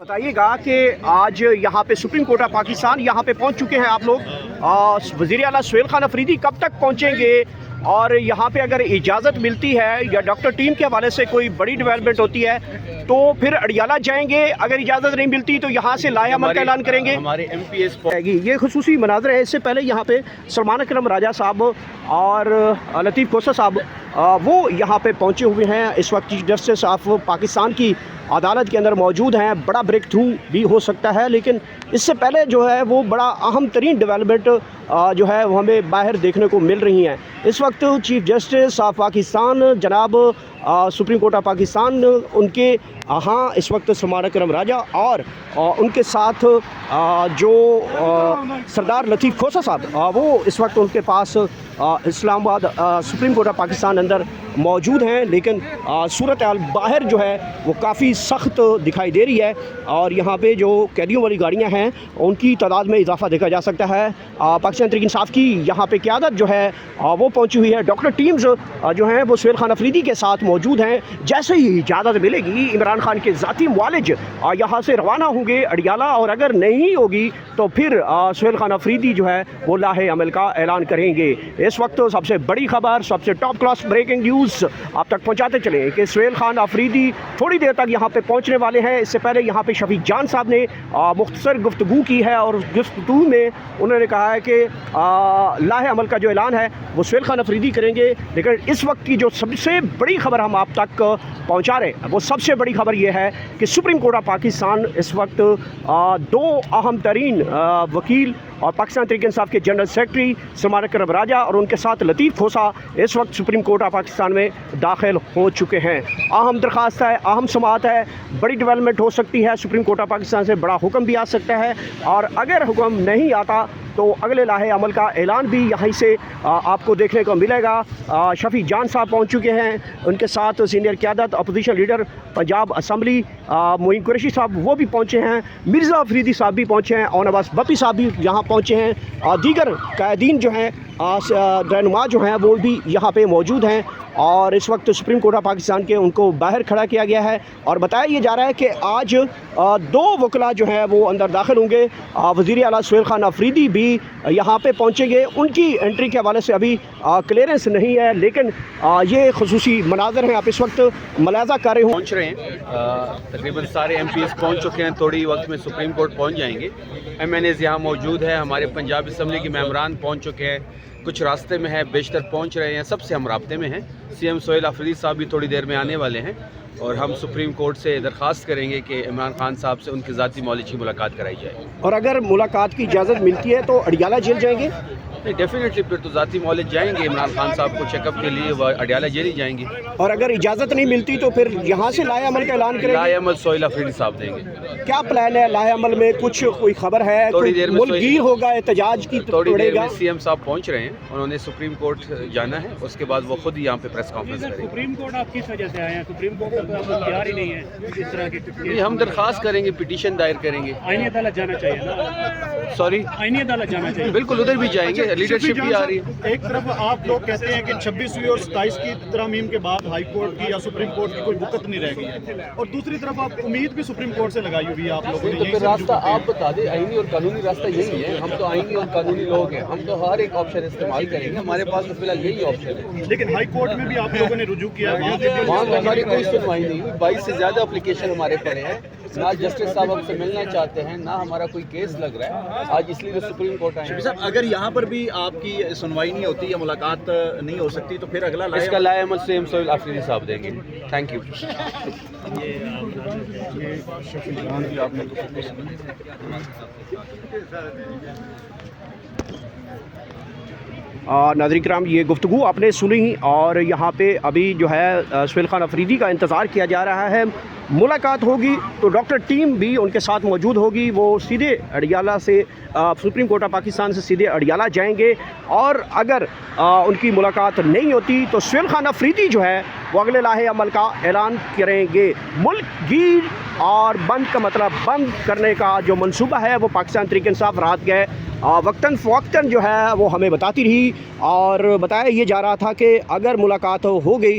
بتائیے گا کہ آج یہاں پہ سپریم کورٹ آف پاکستان یہاں پہ پہنچ چکے ہیں آپ لوگ. وزیر اعلیٰ سہیل خان افریدی کب تک پہنچیں گے اور یہاں پہ اگر اجازت ملتی ہے یا ڈاکٹر ٹیم کے حوالے سے کوئی بڑی ڈیولپمنٹ ہوتی ہے تو پھر اڈیالہ جائیں گے, اگر اجازت نہیں ملتی تو یہاں سے لائحہ عمل کا اعلان کریں گے. ہمارے ایم پی ایس یہ خصوصی مناظر ہے. اس سے پہلے یہاں پہ سلمان اکرم راجہ صاحب اور لطیف کوسہ صاحب وہ یہاں پہ پہنچے ہوئے ہیں. اس وقت چیف جسٹس آف پاکستان کی عدالت کے اندر موجود ہیں. بڑا بریک تھرو بھی ہو سکتا ہے, لیکن اس سے پہلے جو ہے وہ بڑا اہم ترین ڈیولپمنٹ جو ہے وہ ہمیں باہر دیکھنے کو مل رہی ہیں. اس وقت چیف جسٹس آف پاکستان جناب سپریم کورٹ آف پاکستان ان کے ہاں اس وقت سلمان اکرم راجہ اور ان کے ساتھ جو سردار لطیف کوسہ صاحب وہ اس وقت ان کے پاس اسلام آباد سپریم کورٹ آف پاکستان اندر موجود ہیں. لیکن صورتحال باہر جو ہے وہ کافی سخت دکھائی دے رہی ہے اور یہاں پہ جو قیدیوں والی گاڑیاں ہیں ان کی تعداد میں اضافہ دیکھا جا سکتا ہے. پاکستان تحریک انصاف کی یہاں پہ قیادت جو ہے وہ پہنچی ہوئی ہے. ڈاکٹر ٹیمز جو ہیں وہ سہیل خان افریدی کے ساتھ موجود ہیں. جیسے ہی اجازت ملے گی عمران خان کے ذاتی معالج یہاں سے روانہ ہوں گے اڈیالہ, اور اگر نہیں ہوگی تو پھر سہیل خان افریدی جو ہے وہ لائحہ عمل کا اعلان کریں گے. اس وقت سب سے بڑی خبر, سب سے ٹاپ کلاس بریکنگ نیوز آپ تک پہنچاتے چلیں کہ سہیل خان افریدی تھوڑی دیر تک یہاں پہ پہنچنے والے ہیں. اس سے پہلے یہاں پہ شفیق جان صاحب نے مختصر گفتگو کی ہے اور گفتگو میں انہوں نے کہا ہے کہ لائحہ عمل کا جو اعلان ہے وہ سہیل خان افریدی کریں گے. لیکن اس وقت کی جو سب سے بڑی خبر ہم آپ تک پہنچا رہے ہیں وہ سب سے بڑی خبر یہ ہے کہ سپریم کورٹ آف پاکستان اس وقت دو اہم ترین وکیل اور پاکستان تحریک انصاف کے جنرل سیکرٹری سلمان اکرم راجہ اور ان کے ساتھ لطیف کوسہ اس وقت سپریم کورٹ آف پاکستان میں داخل ہو چکے ہیں. اہم درخواست ہے, اہم سماعت ہے, بڑی ڈیولپمنٹ ہو سکتی ہے. سپریم کورٹ آف پاکستان سے بڑا حکم بھی آ سکتا ہے اور اگر حکم نہیں آتا تو اگلے لائحہ عمل کا اعلان بھی یہیں سے آپ کو دیکھنے کو ملے گا. شفیق جان صاحب پہنچ چکے ہیں, ان کے ساتھ سینئر قیادت اپوزیشن لیڈر پنجاب اسمبلی معین قریشی صاحب وہ بھی پہنچے ہیں, مرزا افریدی صاحب بھی پہنچے ہیں اور نواز بپی صاحب بھی یہاں پہنچے ہیں. دیگر قائدین جو ہیں رہنما جو ہیں وہ بھی یہاں پہ موجود ہیں اور اس وقت سپریم کورٹ آف پاکستان کے ان کو باہر کھڑا کیا گیا ہے اور بتایا یہ جا رہا ہے کہ آج دو وکلا جو ہیں وہ اندر داخل ہوں گے. وزیر اعلیٰ سہیل خان افریدی بھی یہاں پہ پہنچیں گے. ان کی انٹری کے حوالے سے ابھی کلیئرنس نہیں ہے, لیکن یہ خصوصی مناظر ہیں آپ اس وقت ملاحظہ کر رہے ہوں. پہنچ رہے ہیں, تقریباً سارے ایم پی ایس پہنچ چکے ہیں. تھوڑی وقت میں سپریم کورٹ پہنچ جائیں گے. ایم این ایز یہاں موجود ہے, ہمارے پنجاب اسمبلی کے ممبران پہنچ چکے ہیں, کچھ راستے میں ہیں, بیشتر پہنچ رہے ہیں. سب سے ہم رابطے میں ہیں. سی ایم سہیل افریدی صاحب بھی تھوڑی دیر میں آنے والے ہیں اور ہم سپریم کورٹ سے درخواست کریں گے کہ عمران خان صاحب سے ان کے ذاتی معالج کی ملاقات کرائی جائے. اور اگر ملاقات کی اجازت ملتی ہے تو اڈیالہ جیل جائیں گے؟ نہیں, ڈیفینیٹلی پھر تو ذاتی معالج جائیں گے. عمران خان صاحب کو چیک اپ کے لیے وہ اڈیالہ جیل ہی جائیں گے. اور اگر اجازت نہیں ملتی تو پھر یہاں سے لائحہ عمل کا اعلان کریں گے؟ لائحہ عمل سہیل افریدی صاحب دیں گے. کیا پلان ہے لائحہ عمل میں؟ کچھ کوئی خبر ہے؟ تھوڑی دیر میں ملک گیر ہوگا, احتجاج کی تھوڑی پڑے دیر گا؟ میں سی ایم صاحب پہنچ رہے ہیں, انہوں نے سپریم کورٹ جانا ہے, اس کے بعد وہ خود یہاں پہ پریس کانفرنس کریں گے. سپریم کورٹ آپ کس وجہ سے آئے ہیں؟ سپریم کورٹ کا تو آپ تیار ہی نہیں ہے اس طرح کی. ہم درخواست کریں گے, پٹیشن دائر کریں گے. آئینی عدالت جانا چاہیے نا. سوری, آئینی عدالت جانا چاہیے. بالکل ادھر بھی جائیں گے, لیڈرشپ بھی آ رہی ہے. ایک طرف آپ لوگ کہتے ہیں کہ 26ویں اور 27 کی ترامیم کے بعد ہائی کورٹ کی یا سپریم کورٹ کی کوئی وقت نہیں رہ گئی ہے, اور دوسری طرف آپ امید بھی سپریم کورٹ سے لگائی ہوئی ہے آپ لوگوں نے. تو پھر راستہ آپ بتا دیں, آئینی اور قانونی راستہ یہی ہے. ہم تو آئینی اور قانونی لوگ ہیں, ہم تو ہر ایک آپشن استعمال کریں گے. ہمارے پاس تو فی الحال یہی آپشن ہے. لیکن ہائی کورٹ میں بھی آپ لوگوں نے رجوع کیا ہے, وہاں تو ہماری کوئی سنوائی نہیں ہوئی. 22 سے زیادہ اپلیکیشن ہمارے پڑے ہیں. نہ جسٹس صاحب ہم سے ملنا چاہتے ہیں, نہ ہمارا کوئی کیس لگ رہا ہے. آج اس لیے سپریم کورٹ آئے ہیں. اگر یہاں پر بھی آپ کی سنوائی نہیں ہوتی یا ملاقات نہیں ہو سکتی تو پھر اگلا اس کا لائحہ عمل سی ایم سہیل افریدی صاحب دیں گے. Thank you. ناظرین کرام, یہ گفتگو آپ نے سنی اور یہاں پہ ابھی جو ہے سہیل خان افریدی کا انتظار کیا جا رہا ہے. ملاقات ہوگی تو ڈاکٹر ٹیم بھی ان کے ساتھ موجود ہوگی. وہ سیدھے اڈیالہ سے سپریم کورٹ آف پاکستان سے سیدھے اڈیالہ جائیں گے اور اگر ان کی ملاقات نہیں ہوتی تو سہیل خان افریدی جو ہے وہ اگلے لائحہ عمل کا اعلان کریں گے. ملک گیر اور بند کا مطلب بند کرنے کا جو منصوبہ ہے وہ پاکستان تحریک انصاف رات گئے وقتاً فوقتاً جو ہے وہ ہمیں بتاتی رہی اور بتایا یہ جا رہا تھا کہ اگر ملاقات ہو گئی